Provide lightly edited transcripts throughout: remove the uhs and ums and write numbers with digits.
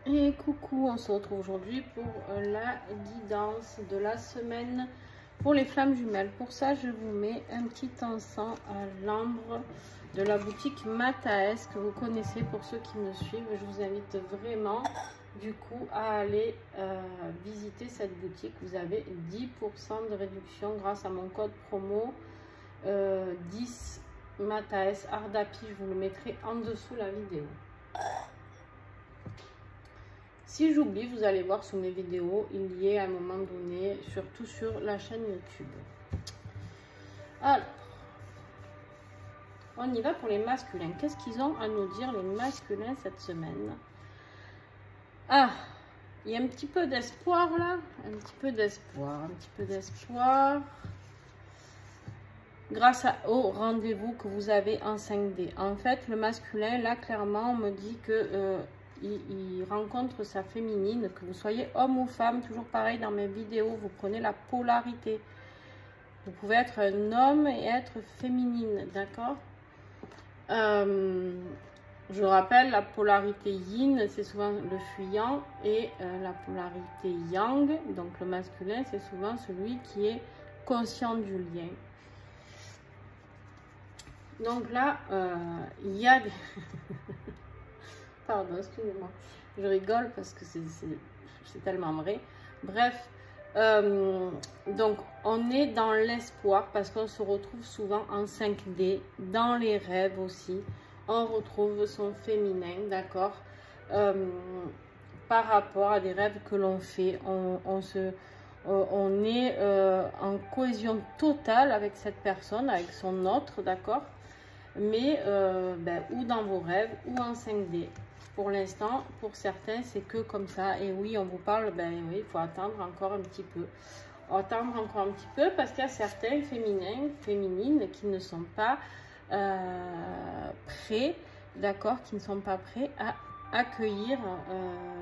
Et coucou, on se retrouve aujourd'hui pour la guidance de la semaine pour les flammes jumelles. Pour ça, je vous mets un petit encens à l'ambre de la boutique Mataes que vous connaissez pour ceux qui me suivent. Je vous invite vraiment du coup à aller visiter cette boutique. Vous avez 10% de réduction grâce à mon code promo 10 Mataes Ardapi. Je vous le mettrai en dessous la vidéo. Si j'oublie, vous allez voir sous mes vidéos, il y est à un moment donné, surtout sur la chaîne YouTube. Alors, on y va pour les masculins. Qu'est-ce qu'ils ont à nous dire les masculins cette semaine? Ah, il y a un petit peu d'espoir là, un petit peu d'espoir. Grâce au rendez-vous que vous avez en 5D. En fait, le masculin, là, clairement, on me dit que... il rencontre sa féminine, que vous soyez homme ou femme, toujours pareil dans mes vidéos, vous prenez la polarité. Vous pouvez être un homme et être féminine, d'accord? Je rappelle, la polarité yin, c'est souvent le fuyant, et la polarité yang, donc le masculin, c'est souvent celui qui est conscient du lien. Donc là, il y a des... Pardon, excusez-moi. Je rigole parce que c'est tellement vrai. Bref, donc on est dans l'espoir parce qu'on se retrouve souvent en 5D, dans les rêves aussi. On retrouve son féminin, d'accord, par rapport à des rêves que l'on fait. On est en cohésion totale avec cette personne, avec son autre, d'accord, mais ou dans vos rêves ou en 5D. Pour l'instant, pour certains, c'est que comme ça. Et oui, on vous parle, oui, il faut attendre encore un petit peu. Attendre encore un petit peu parce qu'il y a certains féminines qui ne sont pas prêts, d'accord, qui ne sont pas prêts à accueillir.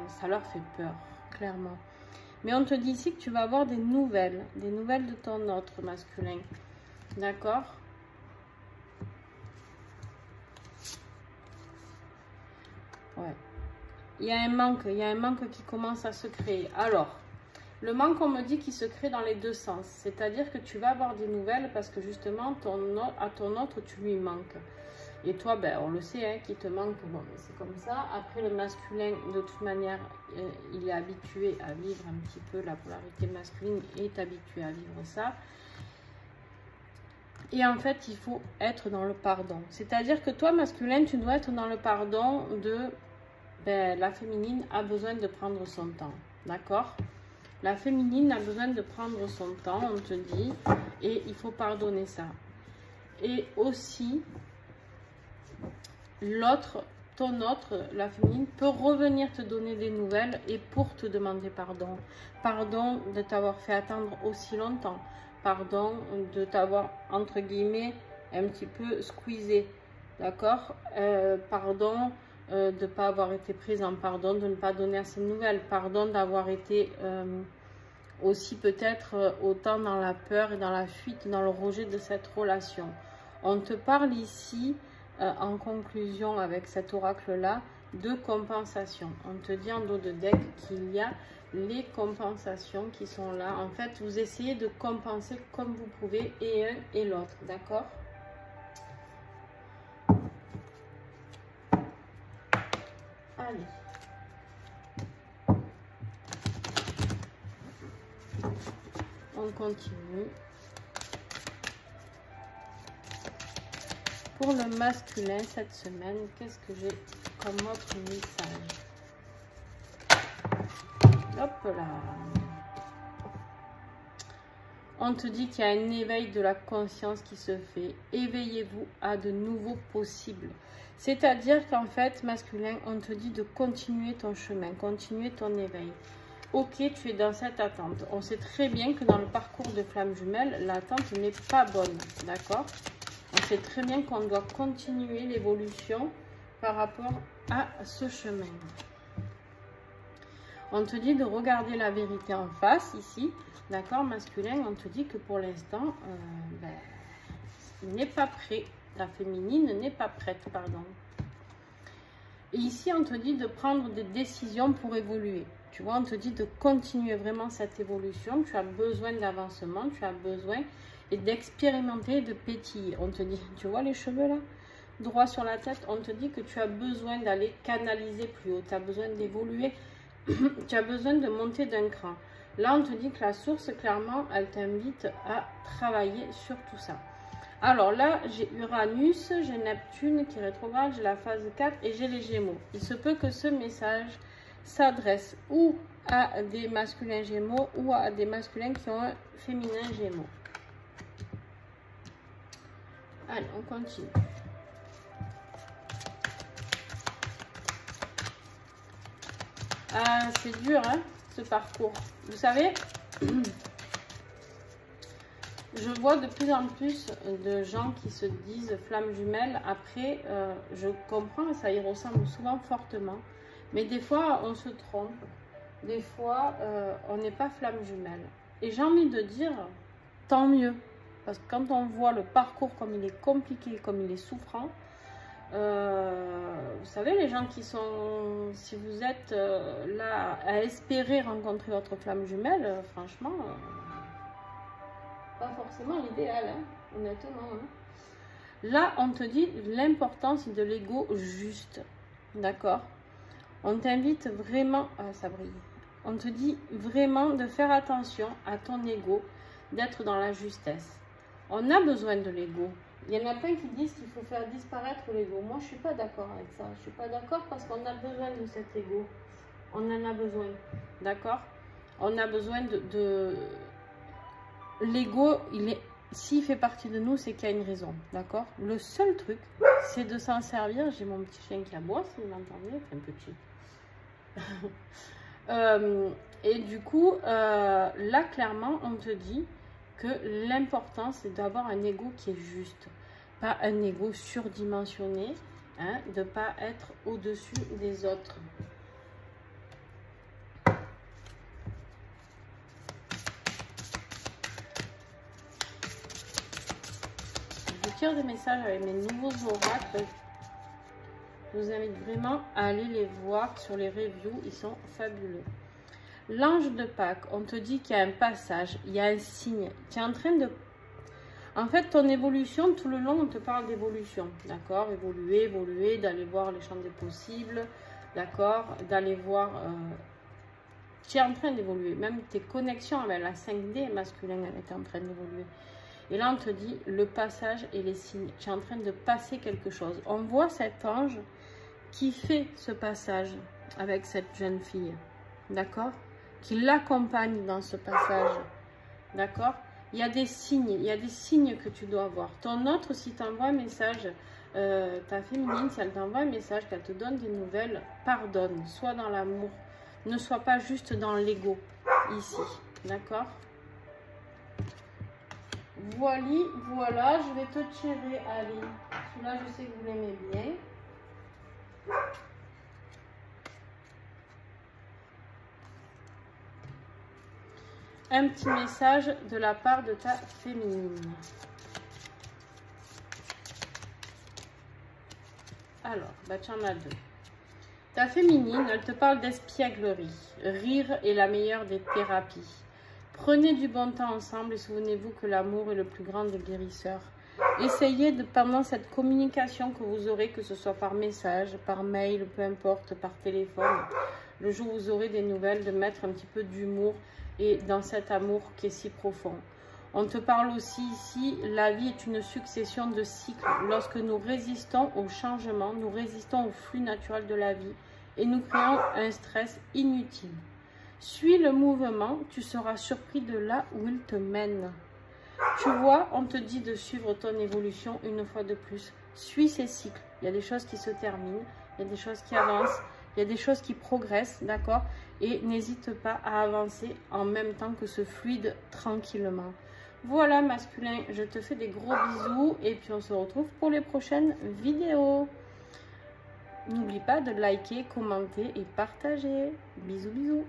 Ça leur fait peur, clairement. Mais on te dit ici que tu vas avoir des nouvelles de ton autre masculin, d'accord? Ouais. Il y a un manque qui commence à se créer. Alors, le manque, on me dit qu'il se crée dans les deux sens. C'est-à-dire que tu vas avoir des nouvelles parce que justement, à ton autre, tu lui manques. Et toi, on le sait, hein, qu'il te manque. Bon, c'est comme ça. Après, le masculin, de toute manière, il est habitué à vivre un petit peu la polarité masculine, est habitué à vivre ça. Et en fait, il faut être dans le pardon. C'est-à-dire que toi, masculin, tu dois être dans le pardon de... la féminine a besoin de prendre son temps, d'accord? La féminine a besoin de prendre son temps, on te dit, et il faut pardonner ça. Et aussi, l'autre, ton autre, la féminine, peut revenir te donner des nouvelles et pour te demander pardon. Pardon de t'avoir fait attendre aussi longtemps. Pardon de t'avoir, entre guillemets, un petit peu squeezé, d'accord? Pardon de ne pas avoir été prise en pardon, de ne pas donner assez de nouvelles, pardon d'avoir été aussi peut-être autant dans la peur et dans la fuite, dans le rejet de cette relation. On te parle ici, en conclusion avec cet oracle-là, de compensation. On te dit en dos de deck qu'il y a les compensations qui sont là. En fait, vous essayez de compenser comme vous pouvez et un et l'autre, d'accord? Allez. On continue. Pour le masculin cette semaine, qu'est-ce que j'ai comme autre message? Hop là. On te dit qu'il y a un éveil de la conscience qui se fait. Éveillez-vous à de nouveaux possibles. C'est-à-dire qu'en fait, masculin, on te dit de continuer ton chemin, continuer ton éveil. Ok, tu es dans cette attente. On sait très bien que dans le parcours de flamme jumelle, l'attente n'est pas bonne, d'accord? On sait très bien qu'on doit continuer l'évolution par rapport à ce chemin. On te dit de regarder la vérité en face ici, d'accord, masculin. On te dit que pour l'instant, il n'est pas prêt. La féminine n'est pas prête, pardon. Et ici, on te dit de prendre des décisions pour évoluer. Tu vois, on te dit de continuer vraiment cette évolution. Tu as besoin d'avancement, tu as besoin d'expérimenter, de pétiller. On te dit, tu vois les cheveux là, droit sur la tête, on te dit que tu as besoin d'aller canaliser plus haut. Tu as besoin d'évoluer, tu as besoin de monter d'un cran. Là, on te dit que la source, clairement, elle t'invite à travailler sur tout ça. Alors là, j'ai Uranus, j'ai Neptune qui est rétrograde, j'ai la phase 4 et j'ai les Gémeaux. Il se peut que ce message s'adresse ou à des masculins Gémeaux ou à des masculins qui ont un féminin Gémeaux. Allez, on continue. Ah, c'est dur, hein, ce parcours. Vous savez, je vois de plus en plus de gens qui se disent flammes jumelles. Après, je comprends, ça y ressemble souvent fortement. Mais des fois, on se trompe. Des fois, on n'est pas flamme jumelle. Et j'ai envie de dire, tant mieux. Parce que quand on voit le parcours comme il est compliqué, comme il est souffrant, vous savez, les gens qui sont, si vous êtes là à espérer rencontrer votre flamme jumelle, franchement, pas forcément l'idéal, hein, honnêtement. Hein. Là, on te dit l'importance de l'ego juste, d'accord? On t'invite vraiment, ah, ça brille. On te dit vraiment de faire attention à ton ego, d'être dans la justesse. On a besoin de l'ego. Il y en a plein qui disent qu'il faut faire disparaître l'ego. Moi, je ne suis pas d'accord avec ça. Je ne suis pas d'accord parce qu'on a besoin de cet ego. On en a besoin. D'accord? On a besoin de... L'ego, s'il fait partie de nous, c'est qu'il y a une raison. D'accord? Le seul truc, c'est de s'en servir. J'ai mon petit chien qui aboie, si vous m'entendez. Enfin, petit. Et du coup, là, clairement, on te dit que l'important, c'est d'avoir un ego qui est juste. Pas un ego surdimensionné, hein, de ne pas être au-dessus des autres. Je tire des messages avec mes nouveaux oracles. Je vous invite vraiment à aller les voir sur les reviews, ils sont fabuleux. L'ange de Pâques, on te dit qu'il y a un passage, il y a un signe. Tu es en train de... En fait, ton évolution, tout le long, on te parle d'évolution, d'accord? Évoluer, évoluer, d'aller voir les champs des possibles, d'accord? D'aller voir... Tu es en train d'évoluer. Même tes connexions avec la 5D masculine, elle est en train d'évoluer. Et là, on te dit le passage et les signes. Tu es en train de passer quelque chose. On voit cet ange qui fait ce passage avec cette jeune fille, d'accord? Qui l'accompagne dans ce passage, d'accord? Il y a des signes que tu dois avoir. Ton autre, si tu envoies un message, ta féminine, si elle t'envoie un message, qu'elle te donne des nouvelles, pardonne, sois dans l'amour, ne sois pas juste dans l'ego, ici, d'accord? Voilà, je vais te tirer, allez, celui-là, je sais que vous l'aimez bien. Un petit message de la part de ta féminine. Alors, bah, tu en as deux. Ta féminine, elle te parle d'espièglerie. Rire est la meilleure des thérapies. Prenez du bon temps ensemble et souvenez-vous que l'amour est le plus grand des guérisseurs. Essayez pendant cette communication que vous aurez, que ce soit par message, par mail, peu importe, par téléphone, le jour où vous aurez des nouvelles, de mettre un petit peu d'humour et dans cet amour qui est si profond. On te parle aussi ici, la vie est une succession de cycles. Lorsque nous résistons au changement, nous résistons au flux naturel de la vie et nous créons un stress inutile. Suis le mouvement, tu seras surpris de là où il te mène. Tu vois, on te dit de suivre ton évolution une fois de plus. Suis ces cycles. Il y a des choses qui se terminent, il y a des choses qui avancent, il y a des choses qui progressent, d'accord? Et n'hésite pas à avancer en même temps que ce fluide tranquillement. Voilà masculin, je te fais des gros bisous et puis on se retrouve pour les prochaines vidéos. N'oublie pas de liker, commenter et partager. Bisous, bisous.